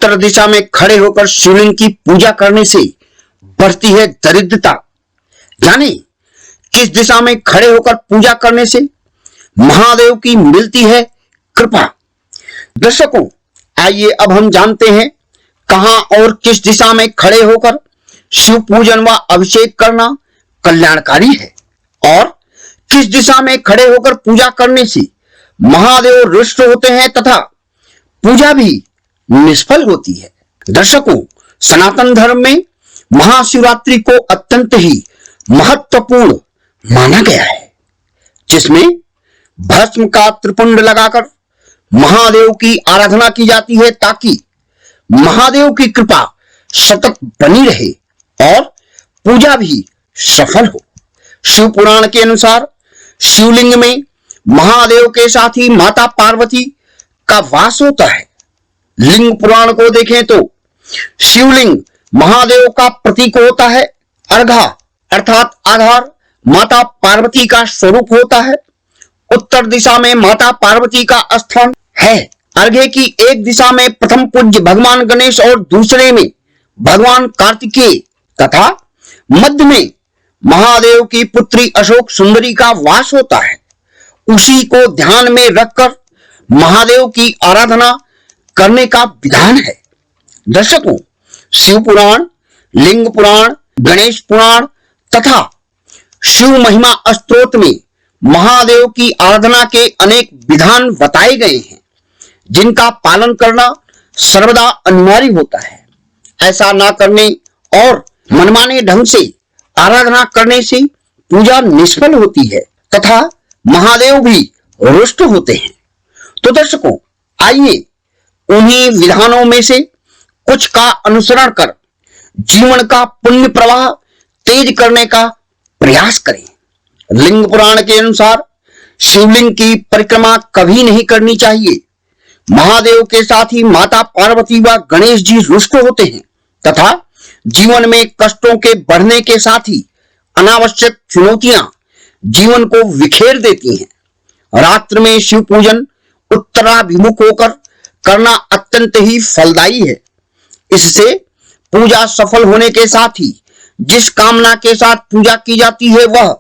उत्तर दिशा में खड़े होकर शिवलिंग की पूजा करने से बढ़ती है दरिद्रता। यानी किस दिशा में खड़े होकर पूजा करने से महादेव की मिलती है कृपा। दर्शकों, आइए अब हम जानते हैं कहां और किस दिशा में खड़े होकर शिव पूजन व अभिषेक करना कल्याणकारी है और किस दिशा में खड़े होकर पूजा करने से महादेव रुष्ट होते हैं तथा पूजा भी निष्फल होती है। दर्शकों, सनातन धर्म में महाशिवरात्रि को अत्यंत ही महत्वपूर्ण माना गया है, जिसमें भस्म का त्रिपुंड लगाकर महादेव की आराधना की जाती है ताकि महादेव की कृपा सतत बनी रहे और पूजा भी सफल हो। शिव पुराण के अनुसार शिवलिंग में महादेव के साथ ही माता पार्वती का वास होता है। लिंग पुराण को देखें तो शिवलिंग महादेव का प्रतीक होता है। अर्घा अर्थात आधार माता पार्वती का स्वरूप होता है। उत्तर दिशा में माता पार्वती का स्थान है। अर्घे की एक दिशा में प्रथम पूज्य भगवान गणेश और दूसरे में भगवान कार्तिकेय तथा मध्य में महादेव की पुत्री अशोक सुंदरी का वास होता है। उसी को ध्यान में रखकर महादेव की आराधना करने का विधान है। दर्शकों, शिव पुराण, लिंग पुराण, गणेश पुराण तथा शिव महिमा स्तोत्र में महादेव की आराधना के अनेक विधान बताए गए हैं, जिनका पालन करना सर्वदा अनिवार्य होता है। ऐसा ना करने और मनमाने ढंग से आराधना करने से पूजा निष्फल होती है तथा महादेव भी रुष्ट होते हैं। तो दर्शकों, आइए उन्हीं विधानों में से कुछ का अनुसरण कर जीवन का पुण्य प्रवाह तेज करने का प्रयास करें। लिंग पुराण के अनुसार शिवलिंग की परिक्रमा कभी नहीं करनी चाहिए। महादेव के साथ ही माता पार्वती व गणेश जी रुष्ट होते हैं तथा जीवन में कष्टों के बढ़ने के साथ ही अनावश्यक चुनौतियां जीवन को विखेर देती हैं। रात्रि में शिव पूजन उत्तराभिमुख होकर करना अत्यंत ही फलदायी है। इससे पूजा सफल होने के साथ ही जिस कामना के साथ पूजा की जाती है वह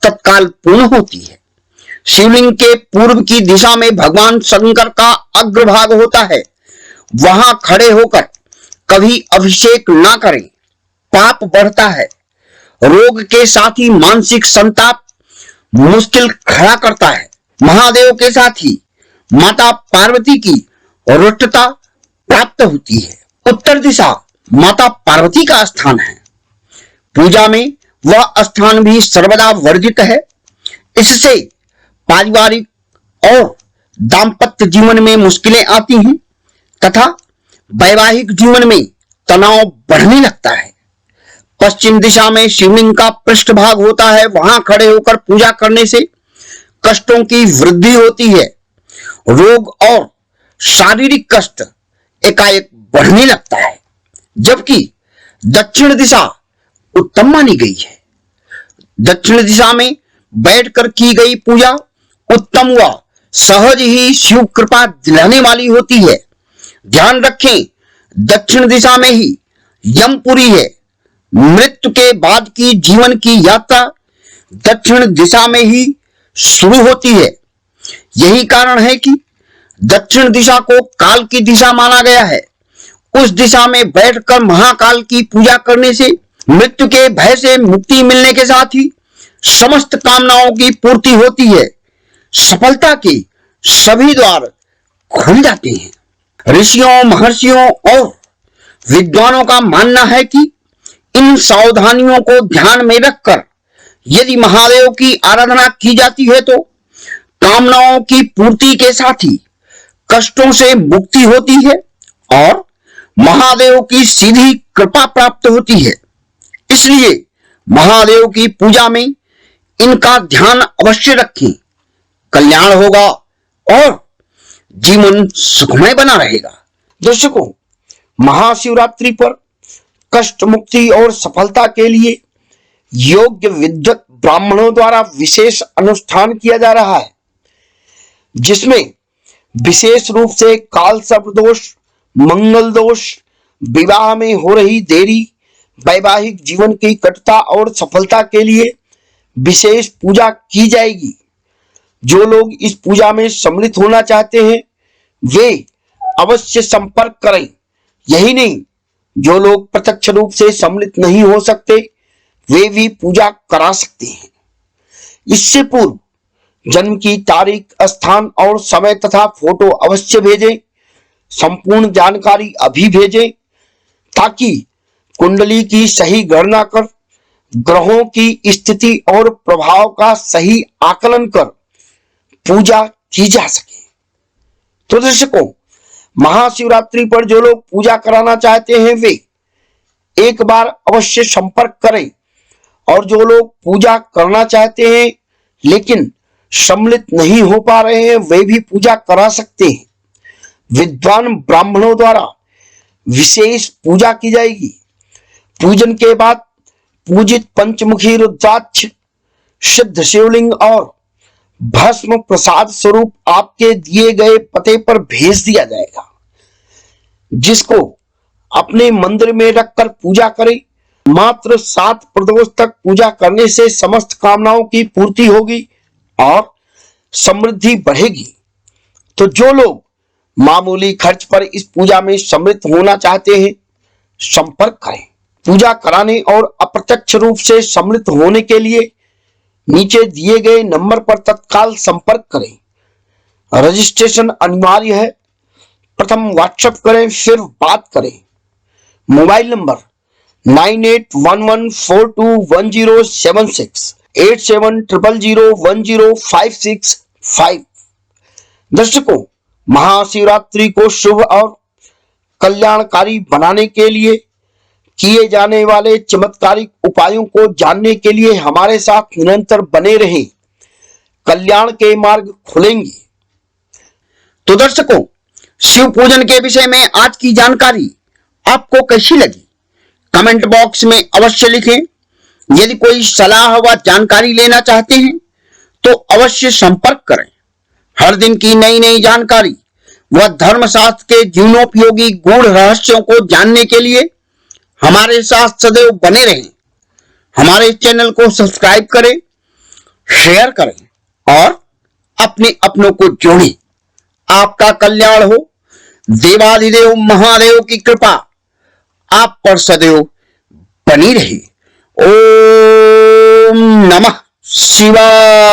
तत्काल पूर्ण होती है। शिवलिंग के पूर्व की दिशा में भगवान शंकर का अग्रभाग होता है। वहां खड़े होकर कभी अभिषेक ना करें, पाप बढ़ता है। रोग के साथ ही मानसिक संताप मुश्किल खड़ा करता है। महादेव के साथ ही माता पार्वती की रुष्टता प्राप्त होती है। उत्तर दिशा माता पार्वती का स्थान है। पूजा में वह स्थान भी सर्वदा वर्जित है। इससे पारिवारिक और दाम्पत्य जीवन में मुश्किलें आती हैं तथा वैवाहिक जीवन में तनाव बढ़ने लगता है। पश्चिम दिशा में शिवलिंग का पृष्ठभाग होता है। वहां खड़े होकर पूजा करने से कष्टों की वृद्धि होती है। रोग और शारीरिक कष्ट एकाएक बढ़ने लगता है। जबकि दक्षिण दिशा उत्तम मानी गई है। दक्षिण दिशा में बैठकर की गई पूजा उत्तम व सहज ही शिव कृपा दिलाने वाली होती है। ध्यान रखें, दक्षिण दिशा में ही यमपुरी है। मृत्यु के बाद की जीवन की यात्रा दक्षिण दिशा में ही शुरू होती है। यही कारण है कि दक्षिण दिशा को काल की दिशा माना गया है। उस दिशा में बैठकर महाकाल की पूजा करने से मृत्यु के भय से मुक्ति मिलने के साथ ही समस्त कामनाओं की पूर्ति होती है। सफलता के सभी द्वार खुल जाते हैं। ऋषियों, महर्षियों और विद्वानों का मानना है कि इन सावधानियों को ध्यान में रखकर यदि महादेव की आराधना की जाती है तो कामनाओं की पूर्ति के साथ ही कष्टों से मुक्ति होती है और महादेव की सीधी कृपा प्राप्त होती है। इसलिए महादेव की पूजा में इनका ध्यान अवश्य रखें। कल्याण होगा और जीवन सुखमय बना रहेगा। दर्शकों, महाशिवरात्रि पर कष्ट मुक्ति और सफलता के लिए योग्य विद्वत ब्राह्मणों द्वारा विशेष अनुष्ठान किया जा रहा है, जिसमें विशेष रूप से काल सर्प दोष, मंगल दोष, विवाह में हो रही देरी, वैवाहिक जीवन की कटुता और सफलता के लिए विशेष पूजा की जाएगी। जो लोग इस पूजा में सम्मिलित होना चाहते हैं वे अवश्य संपर्क करें। यही नहीं, जो लोग प्रत्यक्ष रूप से सम्मिलित नहीं हो सकते वे भी पूजा करा सकते हैं। इससे पूर्व जन्म की तारीख, स्थान और समय तथा फोटो अवश्य भेजें। संपूर्ण जानकारी अभी भेजें ताकि कुंडली की सही गणना कर ग्रहों की स्थिति और प्रभाव का सही आकलन कर पूजा की जा सके। तो दर्शकों, महाशिवरात्रि पर जो लोग पूजा कराना चाहते हैं वे एक बार अवश्य संपर्क करें, और जो लोग पूजा करना चाहते हैं लेकिन सम्मिलित नहीं हो पा रहे हैं वे भी पूजा करा सकते हैं। विद्वान ब्राह्मणों द्वारा विशेष पूजा की जाएगी। पूजन के बाद पूजित पंचमुखी रुद्राक्ष, सिद्ध शिवलिंग और भस्म प्रसाद स्वरूप आपके दिए गए पते पर भेज दिया जाएगा, जिसको अपने मंदिर में रखकर पूजा करें। मात्र 7 प्रदोष तक पूजा करने से समस्त कामनाओं की पूर्ति होगी और समृद्धि बढ़ेगी। तो जो लोग मामूली खर्च पर इस पूजा में सम्मिलित होना चाहते हैं संपर्क करें। पूजा कराने और अप्रत्यक्ष रूप से सम्मिलित होने के लिए नीचे दिए गए नंबर पर तत्काल संपर्क करें। रजिस्ट्रेशन अनिवार्य है। प्रथम व्हाट्सएप करें फिर बात करें। Mobile number 9811421076 8700010565। दर्शकों, महाशिवरात्रि को शुभ और कल्याणकारी बनाने के लिए किए जाने वाले चमत्कारिक उपायों को जानने के लिए हमारे साथ निरंतर बने रहें। कल्याण के मार्ग खुलेंगे। तो दर्शकों, शिव पूजन के विषय में आज की जानकारी आपको कैसी लगी कमेंट बॉक्स में अवश्य लिखें। यदि कोई सलाह व जानकारी लेना चाहते हैं तो अवश्य संपर्क करें। हर दिन की नई नई जानकारी व धर्मशास्त्र के जीवनोपयोगी गूढ़ रहस्यों को जानने के लिए हमारे साथ सदैव बने रहें। हमारे चैनल को सब्सक्राइब करें, शेयर करें और अपने अपनों को जोड़ें। आपका कल्याण हो। देवाधिदेव महादेव की कृपा आप पर सदैव बनी रहे। ओम नमः शिवाय।